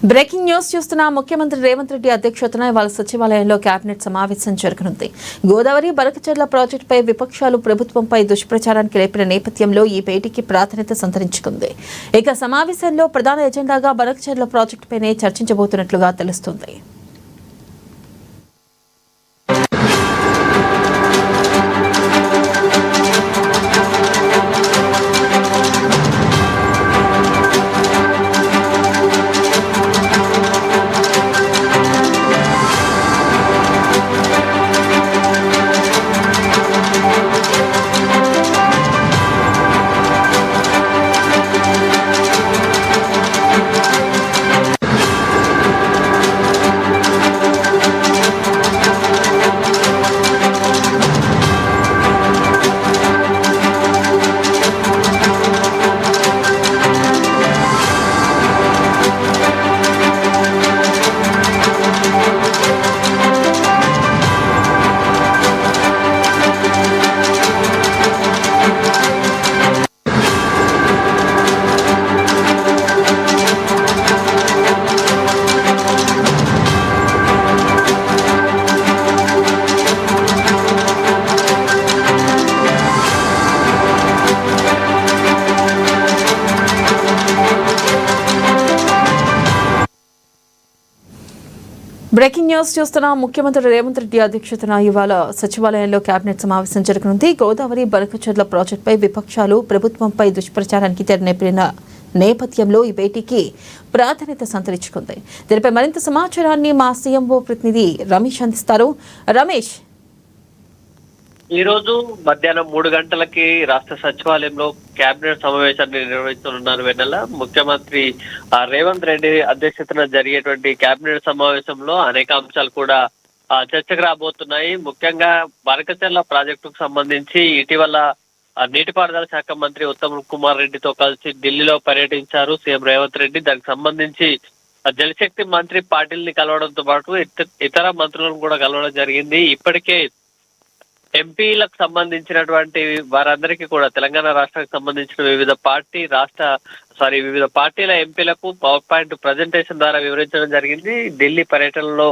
Breaking news చూస్తున్న ముఖ్యమంత్రి రేవంత్ రెడ్డి అధ్యక్షతన ఇవాళ సచివాలయంలో కేబినెట్ సమావేశం జరగనుంది. గోదావరి బరకచెర్ల ప్రాజెక్టుపై విపక్షాలు ప్రభుత్వంపై దుష్ప్రచారానికి లేపిన నేపథ్యంలో ఈ భేటీకి ప్రాధాన్యత సంతరించుకుంది. ఇక సమావేశంలో ప్రధాన ఎజెండాగా బరకచెర్ల ప్రాజెక్టుపైనే చర్చించబోతున్నట్లుగా తెలుస్తోంది. బ్రేకింగ్ న్యూస్ చూస్తున్న ముఖ్యమంత్రి రేవంత్ రెడ్డి అధ్యక్షతన ఇవాళ సచివాలయంలో కేబినెట్ సమావేశం జరగనుంది. గోదావరి బరకచెర్ల ప్రాజెక్టుపై విపక్షాలు ప్రభుత్వంపై దుష్ప్రచారానికి తెరలేపిన నేపథ్యంలో ఈ భేటీకి ప్రాధాన్యత సంతరించుకుంది. దీనిపై మరింత సమాచారాన్ని మా సీఎంఓ ప్రతినిధి రమేష్ అందిస్తారు. రమేష్, ఈ రోజు మధ్యాహ్నం 3 గంటలకి రాష్ట్ర సచివాలయంలో కేబినెట్ సమావేశాన్ని నిర్వహిస్తున్నారు. వెన్నెల ముఖ్యమంత్రి రేవంత్ రెడ్డి అధ్యక్షతన జరిగేటువంటి కేబినెట్ సమావేశంలో అనేక అంశాలు కూడా చర్చకు రాబోతున్నాయి. ముఖ్యంగా బరకచెర్ల ప్రాజెక్టుకు సంబంధించి ఇటీవల నీటిపారుదల శాఖ మంత్రి ఉత్తమ్ కుమార్ రెడ్డితో కలిసి ఢిల్లీలో పర్యటించారు సీఎం రేవంత్ రెడ్డి. దానికి సంబంధించి జలశక్తి మంత్రి పాటిల్ ని కలవడంతో పాటు ఇతర మంత్రులను కూడా కలవడం జరిగింది. ఇప్పటికే ఎంపీలకు సంబంధించినటువంటి వారందరికీ కూడా తెలంగాణ రాష్ట్రానికి సంబంధించిన వివిధ పార్టీల ఎంపీలకు పవర్ పాయింట్ ప్రజెంటేషన్ ద్వారా వివరించడం జరిగింది. ఢిల్లీ పర్యటనలో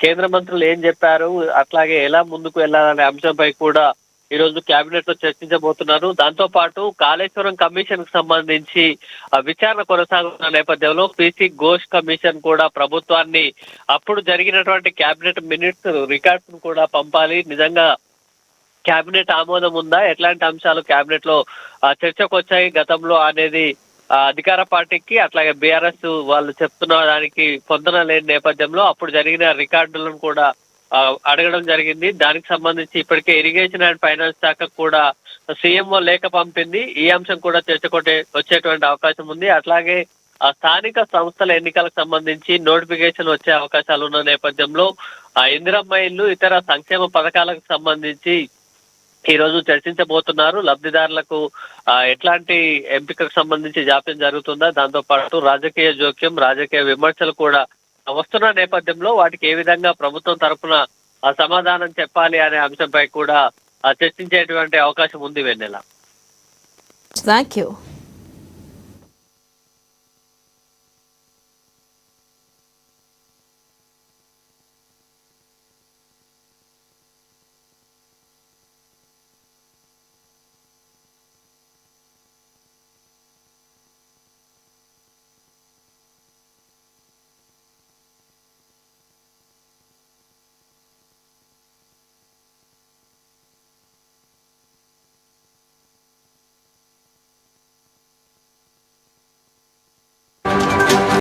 కేంద్ర మంత్రులు ఏం చెప్పారు, అట్లాగే ఎలా ముందుకు వెళ్లాలనే అంశంపై కూడా ఈ రోజు కేబినెట్ లో చర్చించబోతున్నారు. దాంతో పాటు కాళేశ్వరం కమిషన్ కు సంబంధించి విచారణ కొనసాగుతున్న నేపథ్యంలో పీసీ ఘోష్ కమిషన్ కూడా ప్రభుత్వాన్ని అప్పుడు జరిగినటువంటి కేబినెట్ మినిట్స్ రికార్డ్స్ కూడా పంపాలి. నిజంగా కేబినెట్ ఆమోదం ఉందా, ఎట్లాంటి అంశాలు కేబినెట్ లో చర్చకు వచ్చాయి గతంలో అనేది అధికార పార్టీకి అట్లాగే బీఆర్ఎస్ వాళ్ళు చెప్తున్న దానికి పొందన లేని నేపథ్యంలో అప్పుడు జరిగిన రికార్డులను కూడా అడగడం జరిగింది. దానికి సంబంధించి ఇప్పటికే ఇరిగేషన్ అండ్ ఫైనాన్స్ శాఖకు కూడా సీఎంఓ లేఖ పంపింది. ఈ అంశం కూడా చర్చకు వచ్చేటువంటి అవకాశం ఉంది. అట్లాగే స్థానిక సంస్థల ఎన్నికలకు సంబంధించి నోటిఫికేషన్ వచ్చే అవకాశాలు ఉన్న నేపథ్యంలో ఇందిరమ్మ ఇల్లు ఇతర సంక్షేమ పథకాలకు సంబంధించి ఈ రోజు చర్చించబోతున్నారు. లబ్ధిదారులకు ఎట్లాంటి ఎంపికకు సంబంధించి జాప్యం జరుగుతుందా, దాంతో పాటు రాజకీయ జోక్యం, రాజకీయ విమర్శలు కూడా వస్తున్న నేపథ్యంలో వాటికి ఏ విధంగా ప్రభుత్వం తరఫున సమాధానం చెప్పాలి అనే అంశంపై కూడా చర్చించేటువంటి అవకాశం ఉంది. వెన్నెల, థాంక్యూ.